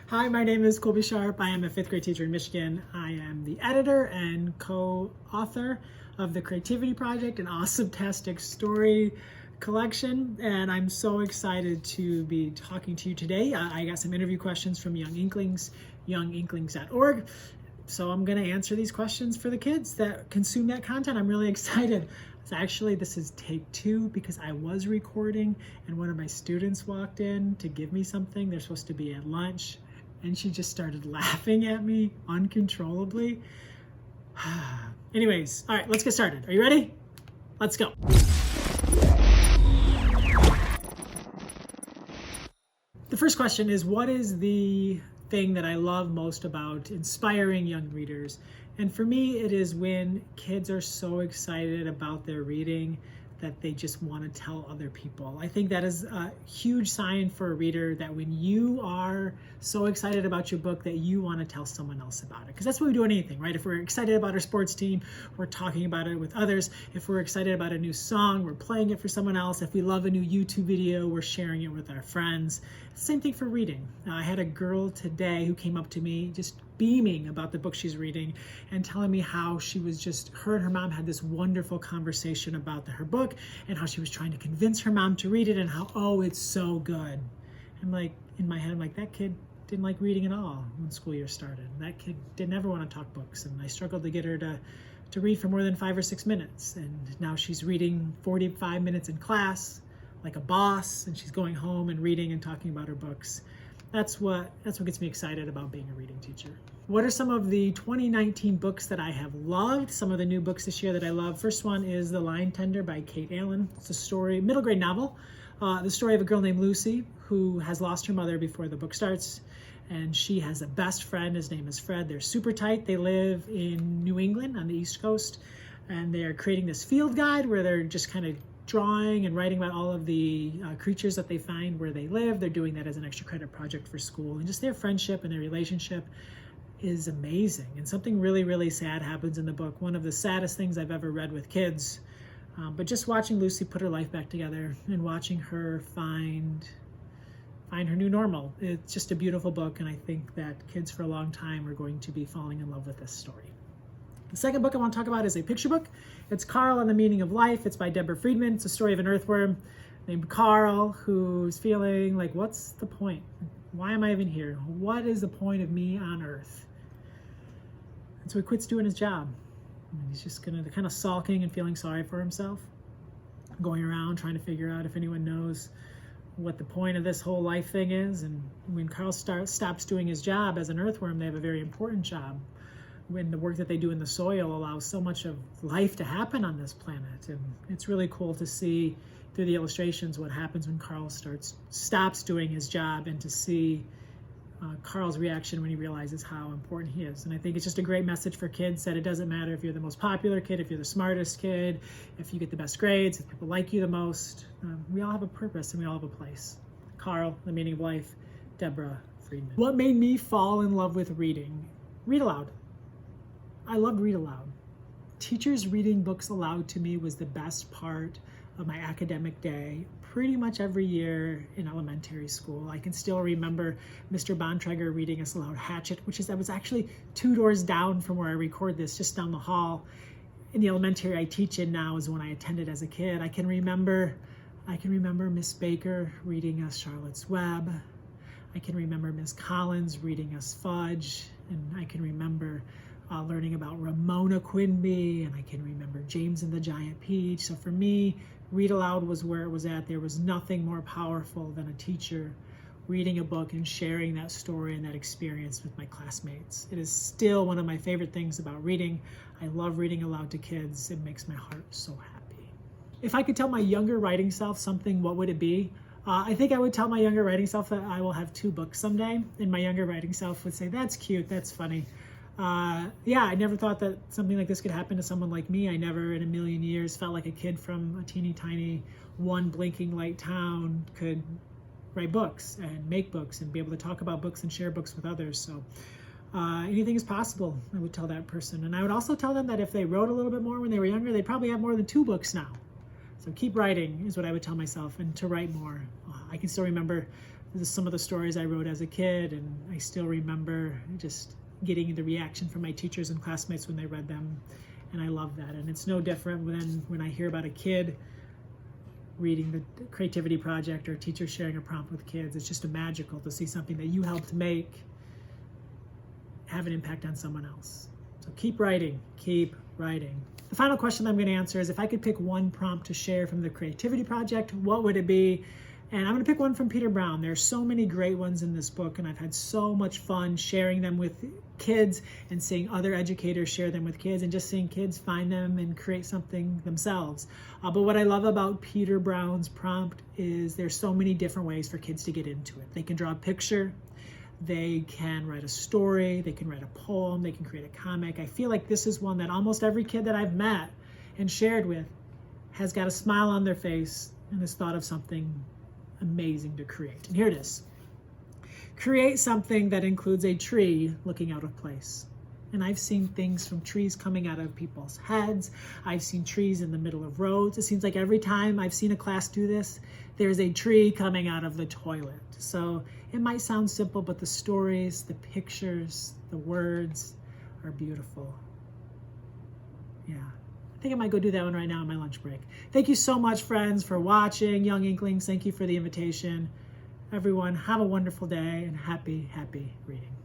Hi, my name is Colby Sharp. I am a fifth grade teacher in Michigan. I am the editor and co-author of the Creativity Project, an awesome-tastic story collection, and I'm so excited to be talking to you today. I got some interview questions from Young Inklings, younginklings.org. So I'm going to answer these questions for the kids that consume that content. I'm really excited. Actually, this is take 2 because I was recording and one of my students walked in to give me something. They're supposed to be at lunch and she just started laughing at me uncontrollably. Anyways, all right, let's get started. Are you ready? Let's go. The first question is, what is the thing that I love most about inspiring young readers? And for me, it is when kids are so excited about their reading that they just want to tell other people. I think that is a huge sign for a reader, that when you are so excited about your book that you want to tell someone else about it. Because that's what we do in anything, right? If we're excited about our sports team, we're talking about it with others. If we're excited about a new song, we're playing it for someone else. If we love a new YouTube video, we're sharing it with our friends. Same thing for reading. I had a girl today who came up to me just beaming about the book she's reading and telling me how she was just, her and her mom had this wonderful conversation about her book and how she was trying to convince her mom to read it and how, oh, it's so good. I'm like, in my head, I'm like, that kid didn't like reading at all when school year started. That kid didn't ever want to talk books, and I struggled to get her to read for more than 5 or 6 minutes. And now she's reading 45 minutes in class like a boss, and she's going home and reading and talking about her books. That's what gets me excited about being a reading teacher. What are some of the 2019 books that I have loved? Some of the new books this year that I love. First one is The Line Tender by Kate Allen. It's a story, middle grade novel, the story of a girl named Lucy who has lost her mother before the book starts. And she has a best friend. His name is Fred. They're super tight. They live in New England on the East Coast. And they are creating this field guide where they're just kind of drawing and writing about all of the creatures that they find where they live. They're doing that as an extra credit project for school. And just their friendship and their relationship is amazing. And something really, really sad happens in the book. One of the saddest things I've ever read with kids. But just watching Lucy put her life back together and watching her find her new normal. It's just a beautiful book. And I think that kids for a long time are going to be falling in love with this story. The second book I want to talk about is a picture book. It's Carl and the Meaning of Life. It's by Deborah Friedman. It's a story of an earthworm named Carl who's feeling like, what's the point? Why am I even here? What is the point of me on Earth? And so he quits doing his job. And he's just kind of sulking and feeling sorry for himself, going around trying to figure out if anyone knows what the point of this whole life thing is. And when Carl stops doing his job as an earthworm, they have a very important job. When the work that they do in the soil allows so much of life to happen on this planet. And it's really cool to see through the illustrations what happens when Carl stops doing his job, and to see Carl's reaction when he realizes how important he is. And I think it's just a great message for kids that it doesn't matter if you're the most popular kid, if you're the smartest kid, if you get the best grades, if people like you the most. We all have a purpose and we all have a place. Carl, The Meaning of Life, Deborah Friedman. What made me fall in love with reading? Read aloud. I loved read aloud. Teachers reading books aloud to me was the best part of my academic day pretty much every year in elementary school. I can still remember Mr. Bontrager reading us aloud Hatchet, that was actually 2 doors down from where I record this, just down the hall. In the elementary I teach in now is when I attended as a kid. I can remember Miss Baker reading us Charlotte's Web. I can remember Miss Collins reading us Fudge, and I can remember learning about Ramona Quimby, and I can remember James and the Giant Peach. So for me, read aloud was where it was at. There was nothing more powerful than a teacher reading a book and sharing that story and that experience with my classmates. It is still one of my favorite things about reading. I love reading aloud to kids. It makes my heart so happy. If I could tell my younger writing self something, what would it be? I think I would tell my younger writing self that I will have 2 books someday, and my younger writing self would say, that's cute, that's funny. Yeah, I never thought that something like this could happen to someone like me. I never in a million years felt like a kid from a teeny tiny one blinking light town could write books and make books and be able to talk about books and share books with others. So anything is possible, I would tell that person. And I would also tell them that if they wrote a little bit more when they were younger, they'd probably have more than 2 books now. So keep writing is what I would tell myself, and to write more. I can still remember some of the stories I wrote as a kid, and I still remember just getting the reaction from my teachers and classmates when they read them, and I love that. And it's no different when I hear about a kid reading the creativity project or a teacher sharing a prompt with kids. It's just magical to see something that you helped make have an impact on someone else. So keep writing, keep writing. The final question I'm going to answer is, if I could pick one prompt to share from the creativity project, what would it be? And I'm going to pick one from Peter Brown. There's so many great ones in this book, and I've had so much fun sharing them with kids and seeing other educators share them with kids and just seeing kids find them and create something themselves. But what I love about Peter Brown's prompt is there's so many different ways for kids to get into it. They can draw a picture, they can write a story, they can write a poem, they can create a comic. I feel like this is one that almost every kid that I've met and shared with has got a smile on their face and has thought of something amazing to create. And here it is. Create something that includes a tree looking out of place. And I've seen things from trees coming out of people's heads. I've seen trees in the middle of roads. It seems like every time I've seen a class do this, there's a tree coming out of the toilet. So it might sound simple, but the stories, the pictures, the words are beautiful. Yeah. I think I might go do that one right now on my lunch break. Thank you so much, friends, for watching. Young Inklings, thank you for the invitation. Everyone, have a wonderful day and happy, happy reading.